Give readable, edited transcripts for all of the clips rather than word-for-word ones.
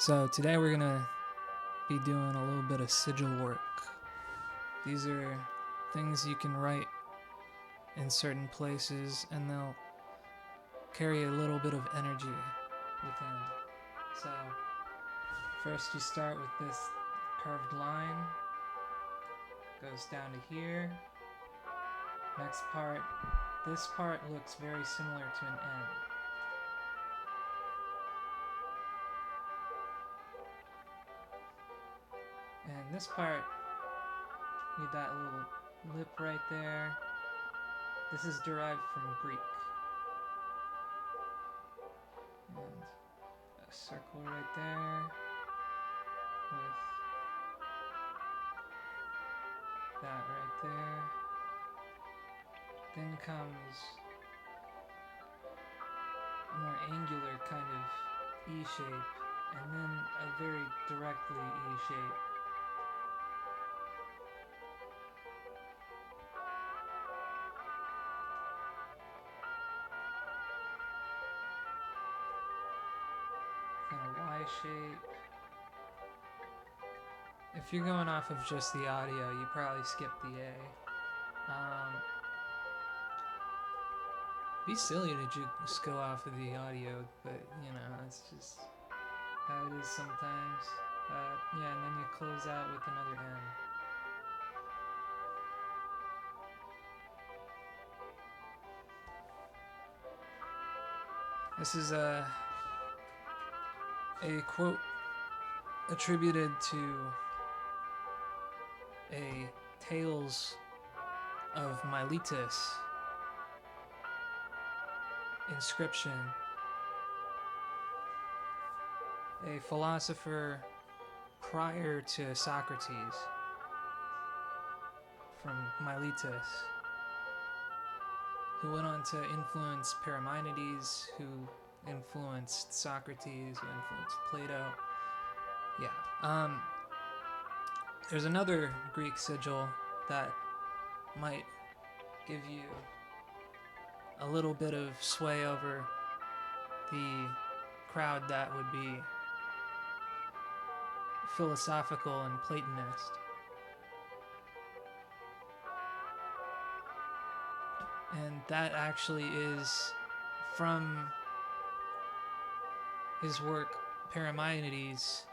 So today we're gonna be doing a little bit of sigil work. These are things you can write in certain places and they'll carry a little bit of energy within. So first you start with this curved line, goes down to here. Next part, this part looks very similar to an N. And this part, need that little lip right there. This is derived from Greek. And a circle right there with that right there. Then comes a more angular kind of E shape, and then a very directly E shape. Then a Y shape. If you're going off of just the audio, you probably skip the A. Be silly to just go off of the audio, but you know, it's just how it is sometimes. Yeah, and then you close out with another N. This is a quote attributed to a Tales of Miletus inscription. A philosopher prior to Socrates from Miletus, who went on to influence Parmenides, who influenced Socrates, who influenced Plato. Yeah. There's another Greek sigil that might give you a little bit of sway over the crowd that would be philosophical and Platonist. And that actually is from his work Parmenides.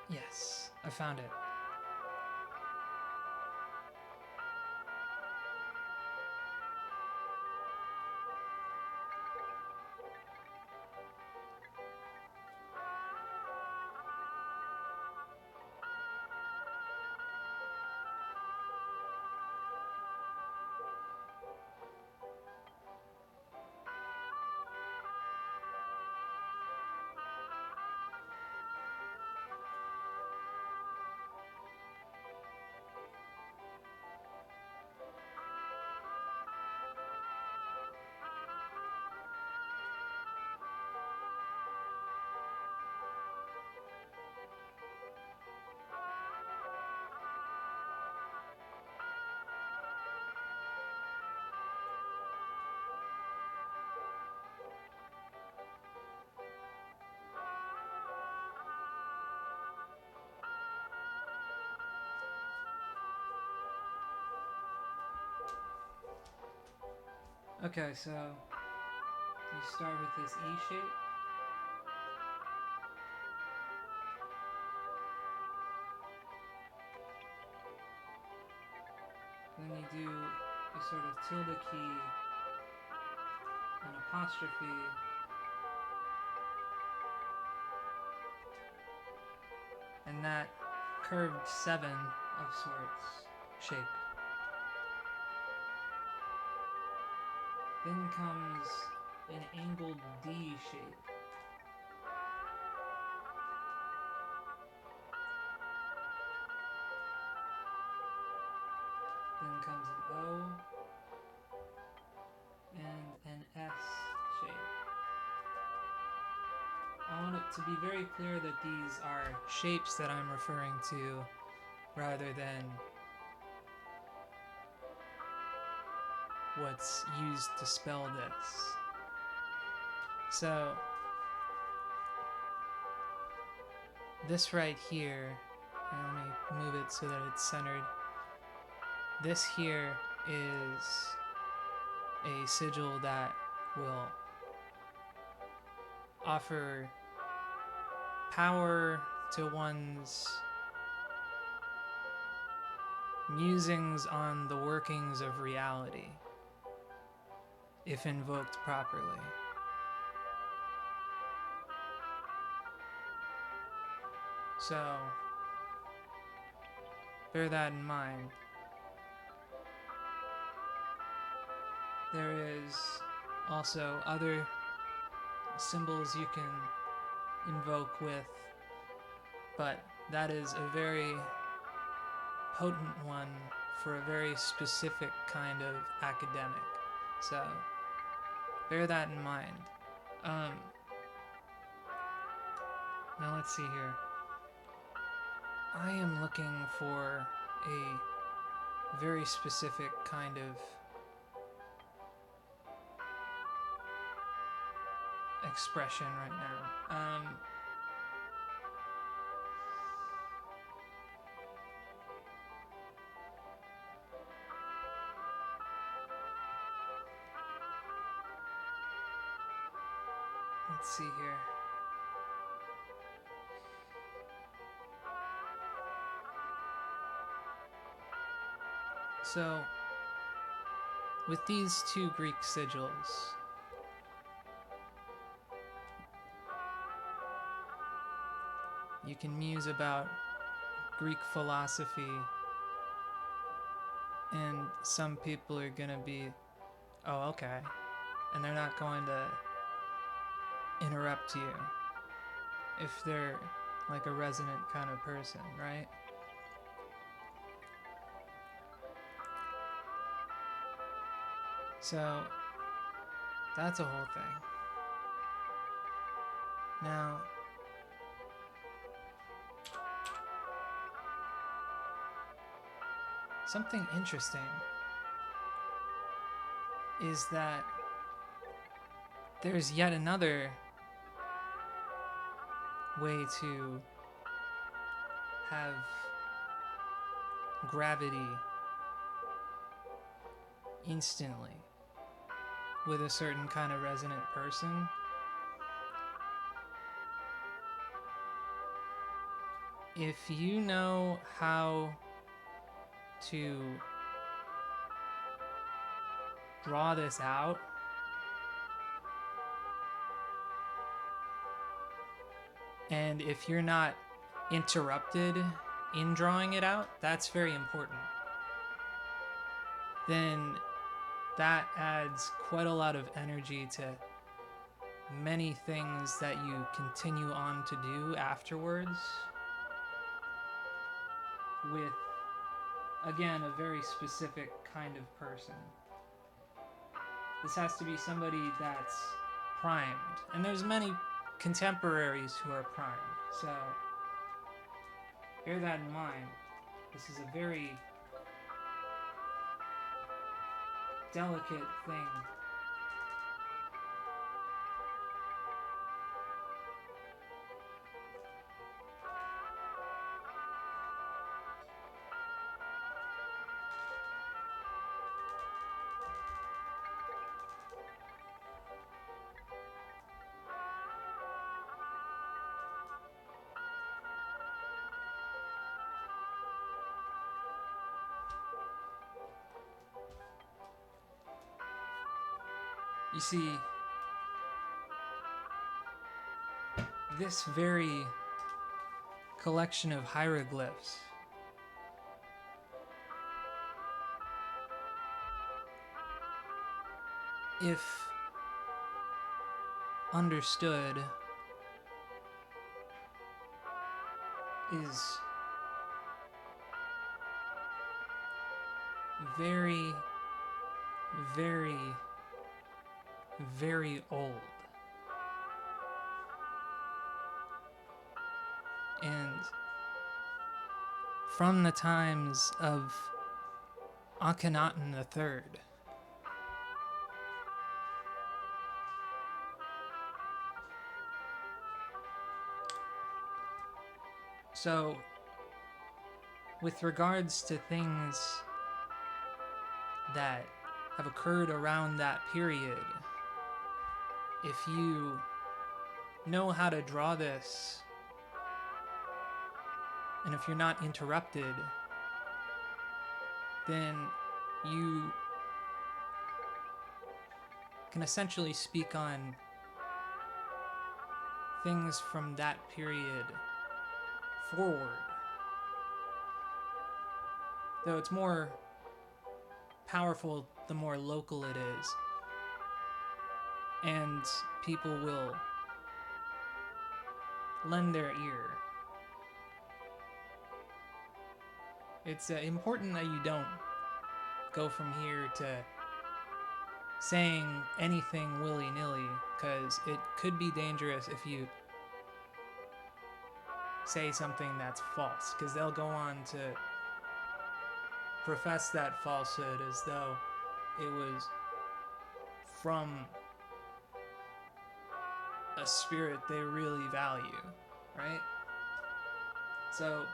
Yes, I found it. Okay, so you start with this E shape. Then you do a sort of tilde key, an apostrophe, and that curved 7 of sorts shape. Then comes an angled D shape. Then comes an O and an S shape. I want it to be very clear that these are shapes that I'm referring to rather than what's used to spell this. So this right here, let me move it so that it's centered. This here is a sigil that will offer power to one's musings on the workings of reality, if invoked properly. So, bear that in mind. There is also other symbols you can invoke with, but that is a very potent one for a very specific kind of academic. So, bear that in mind. Now let's see here. I am looking for a very specific kind of expression right now. Let's see here. So, with these two Greek sigils, you can muse about Greek philosophy, and some people are gonna be, oh, okay, and they're not going to interrupt you if they're like a resonant kind of person, right? So, that's a whole thing. Now, something interesting is that there's yet another way to have gravity instantly with a certain kind of resonant person. If you know how to draw this out, and if you're not interrupted in drawing it out, that's very important. Then that adds quite a lot of energy to many things that you continue on to do afterwards with, again, a very specific kind of person. This has to be somebody that's primed. And there's many contemporaries who are primed. So, bear that in mind. This is a very delicate thing. You see, this very collection of hieroglyphs if understood is very, very, very old. And from the times of Akhenaten III. So, with regards to things that have occurred around that period, if you know how to draw this, and if you're not interrupted, then you can essentially speak on things from that period forward. Though it's more powerful the more local it is, and people will lend their ear. It's important that you don't go from here to saying anything willy-nilly, because it could be dangerous if you say something that's false, because they'll go on to profess that falsehood as though it was from a spirit they really value, right? So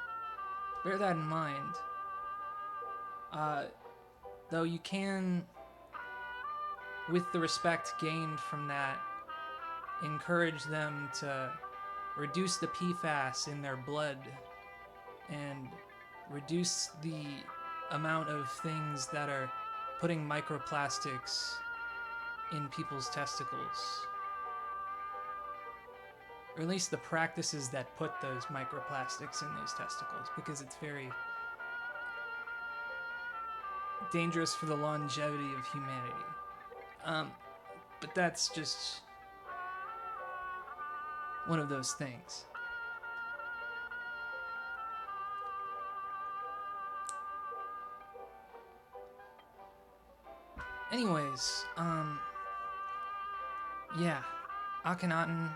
bear that in mind. Though you can, with the respect gained from that, encourage them to reduce the PFAS in their blood and reduce the amount of things that are putting microplastics in people's testicles. Or at least the practices that put those microplastics in those testicles, because it's very dangerous for the longevity of humanity. But that's just one of those things. Anyways, yeah, Akhenaten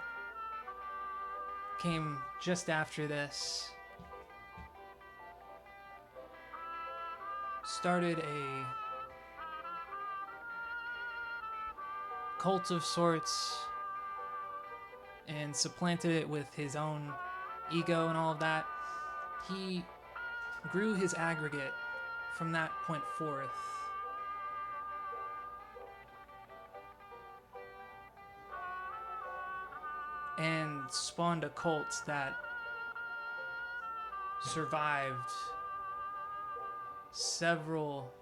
came just after this. Started a cult of sorts and supplanted it with his own ego and all of that. He grew his aggregate from that point forth. And spawned a cult that survived several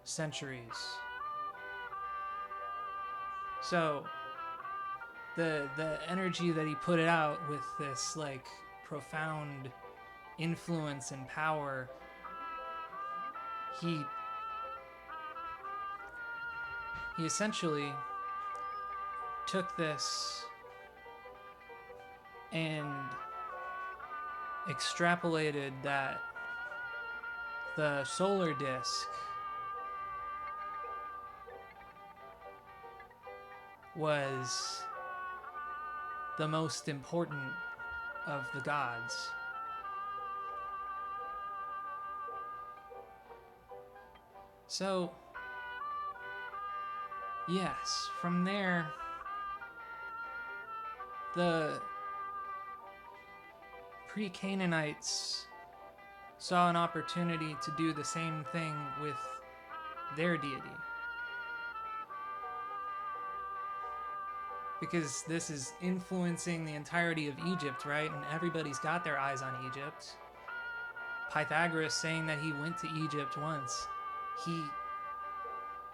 centuries. So the energy that he put out with this like profound influence and power, he essentially took this and extrapolated that the solar disk was the most important of the gods. So, yes, from there, the pre-Canaanites saw an opportunity to do the same thing with their deity. Because this is influencing the entirety of Egypt, right? And everybody's got their eyes on Egypt. Pythagoras saying that he went to Egypt once. He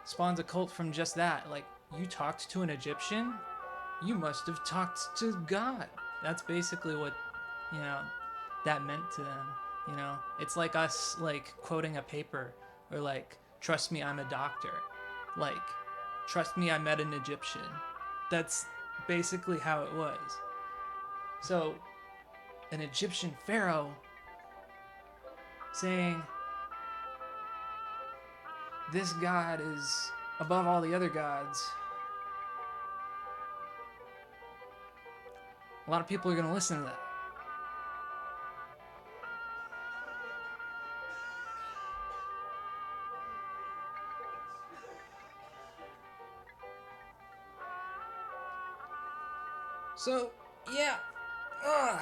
spawns a cult from just that. Like, you talked to an Egyptian, you must have talked to God. That's basically what, you know, that meant to them. You know, it's like us like quoting a paper, or like, trust me, I'm a doctor. Like, trust me, I met an Egyptian. That's basically how it was. So, an Egyptian pharaoh saying, this god is above all the other gods. A lot of people are going to listen to that. So, yeah. Ugh.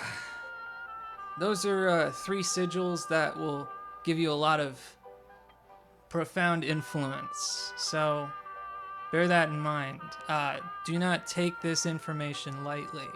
Those are 3 sigils that will give you a lot of profound influence. So, bear that in mind. Do not take this information lightly.